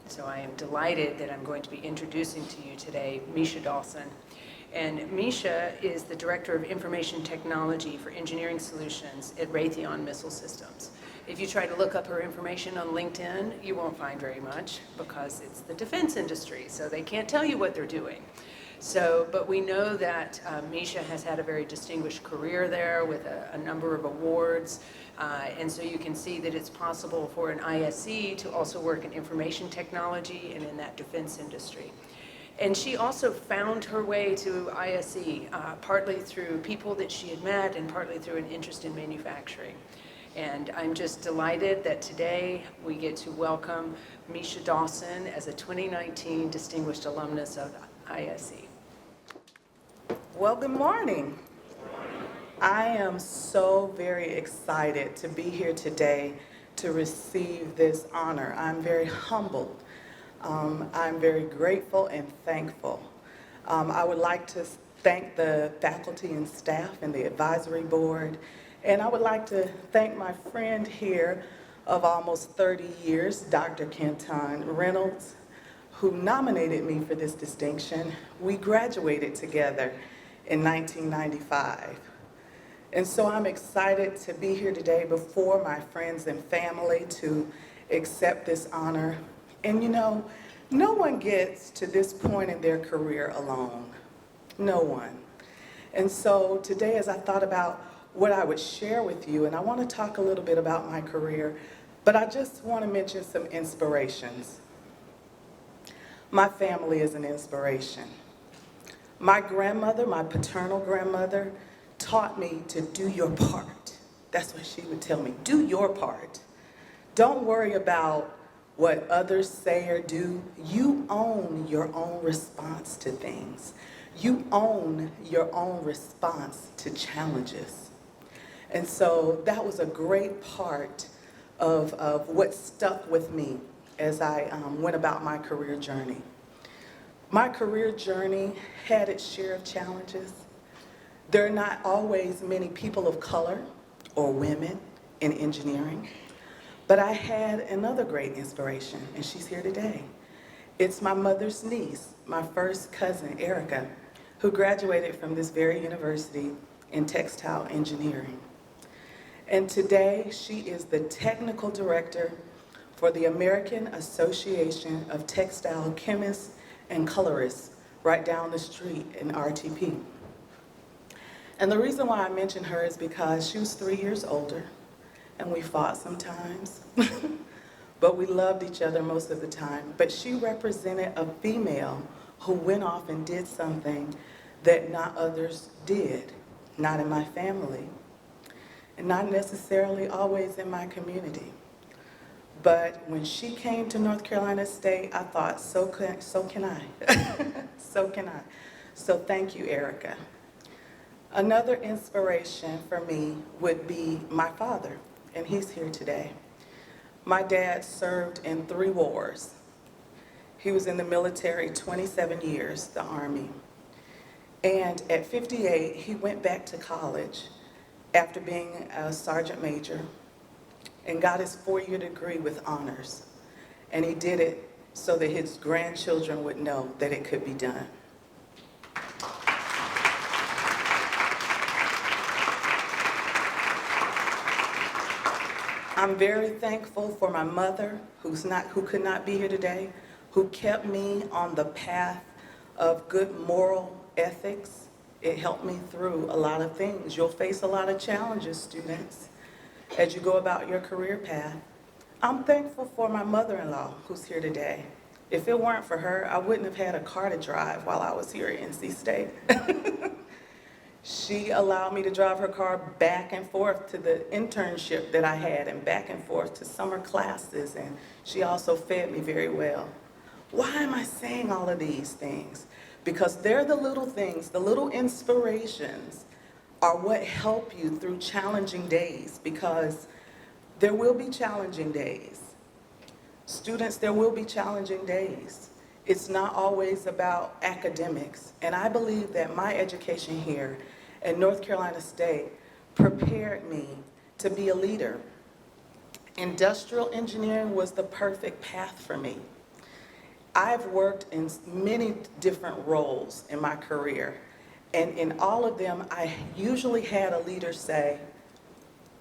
So I am delighted that I'm going to be introducing to you today Misha Dawson. And Misha is the Director of Information Technology for Engineering Solutions at Raytheon Missile Systems. If you try to look up her information on LinkedIn, you won't find very much because it's the defense industry, so they can't tell you what they're doing. But we know that Misha has had a very distinguished career there with a number of awards. And so you can see that it's possible for an ISE to also work in information technology and in that defense industry. And she also found her way to ISE, partly through people that she had met and partly through an interest in manufacturing. And I'm just delighted that today we get to welcome Misha Dawson as a 2019 Distinguished Alumnus of ISE. Well, good morning. I am so very excited to be here today to receive this honor. I'm very humbled. I'm very grateful and thankful. I would like to thank the faculty and staff and the advisory board, and I would like to thank my friend here of almost 30 years, Dr. Kenton Reynolds, who nominated me for this distinction. We graduated together in 1995. And so I'm excited to be here today before my friends and family to accept this honor. And you know, no one gets to this point in their career alone. No one. And so today, as I thought about what I would share with you, and I want to talk a little bit about my career, but I just want to mention some inspirations. My family is an inspiration. My grandmother, my paternal grandmother, taught me to do your part. That's what she would tell me, do your part. Don't worry about what others say or do. You own your own response to things. You own your own response to challenges. And so that was a great part of what stuck with me as I went about my career journey. My career journey had its share of challenges. There are not always many people of color or women in engineering, but I had another great inspiration, and she's here today. It's my mother's niece, my first cousin, Erica, who graduated from this very university in textile engineering. And today, she is the technical director for the American Association of Textile Chemists and Colorists right down the street in RTP. And the reason why I mention her is because she was 3 years older, and we fought sometimes, but we loved each other most of the time. But she represented a female who went off and did something that not others did, not in my family, and not necessarily always in my community. But when she came to North Carolina State, I thought, so can I. So can I. So thank you, Erica. Another inspiration for me would be my father, and he's here today. My dad served in 3 wars. He was in the military 27 years, the Army. And at 58, he went back to college after being a sergeant major and got his 4-year degree with honors. And he did it so that his grandchildren would know that it could be done. I'm very thankful for my mother, who could not be here today, who kept me on the path of good moral ethics. It helped me through a lot of things. You'll face a lot of challenges, students, as you go about your career path. I'm thankful for my mother-in-law, who's here today. If it weren't for her, I wouldn't have had a car to drive while I was here at NC State. She allowed me to drive her car back and forth to the internship that I had and back and forth to summer classes, and she also fed me very well. Why am I saying all of these things? Because they're the little things, the little inspirations are what help you through challenging days, because there will be challenging days. Students, there will be challenging days. It's not always about academics, and I believe that my education here at North Carolina State prepared me to be a leader. Industrial engineering was the perfect path for me. I've worked in many different roles in my career, and in all of them, I usually had a leader say,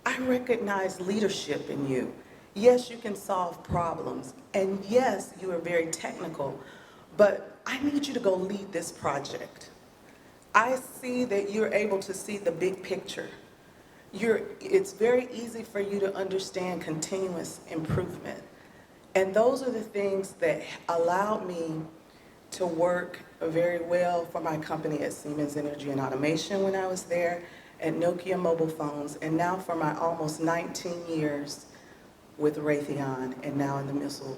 I recognize leadership in you. Yes, you can solve problems, and yes, you are very technical, but I need you to go lead this project. I see that you're able to see the big picture. It's very easy for you to understand continuous improvement. And those are the things that allowed me to work very well for my company at Siemens Energy and Automation when I was there, at Nokia Mobile Phones, and now for my almost 19 years with Raytheon and now in the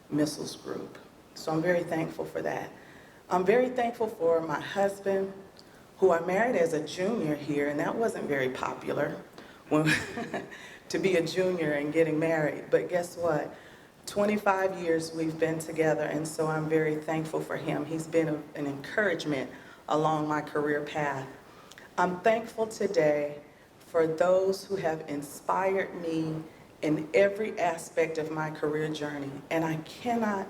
missiles group. So I'm very thankful for that. I'm very thankful for my husband, who I married as a junior here, and that wasn't very popular when to be a junior and getting married. But guess what? 25 years we've been together, and so I'm very thankful for him. He's been an encouragement along my career path. I'm thankful today for those who have inspired me in every aspect of my career journey, and I cannot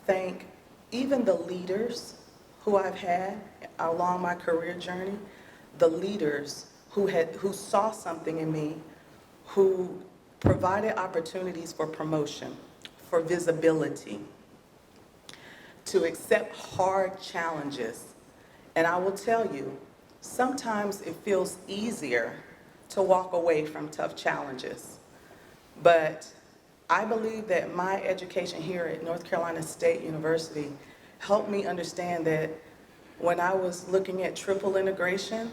thank even the leaders who I've had along my career journey, the leaders who saw something in me, who provided opportunities for promotion, for visibility, to accept hard challenges. And I will tell you, sometimes it feels easier to walk away from tough challenges. But I believe that my education here at North Carolina State University helped me understand that when I was looking at triple integration,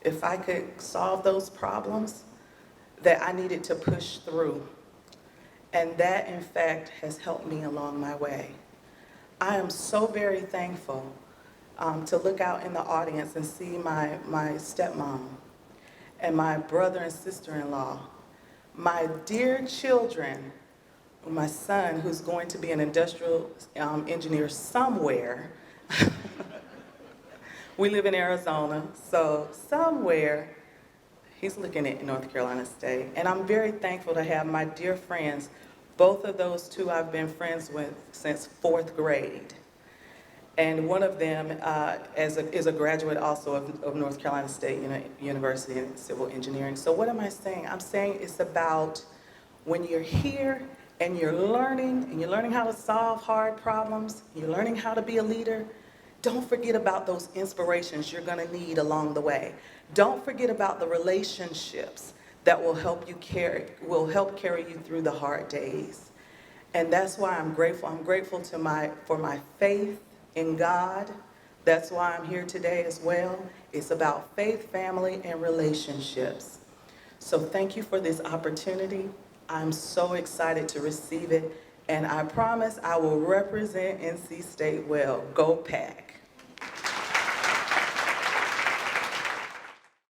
if I could solve those problems, that I needed to push through. And that, in fact, has helped me along my way. I am so very thankful to look out in the audience and see my stepmom and my brother and sister-in-law, my dear children, my son, who's going to be an industrial engineer somewhere. We live in Arizona, so somewhere he's looking at North Carolina State. And I'm very thankful to have my dear friends. Both of those two I've been friends with since 4th grade. And one of them is a graduate also of North Carolina State University in civil engineering. So what am I saying? I'm saying it's about when you're here and you're learning how to solve hard problems, you're learning how to be a leader, don't forget about those inspirations you're going to need along the way. Don't forget about the relationships that will help carry you through the hard days. And that's why I'm grateful. I'm grateful for my faith in God. That's why I'm here today as well. It's about faith, family, and relationships. So thank you for this opportunity. I'm so excited to receive it. And I promise I will represent NC State well. Go Pack.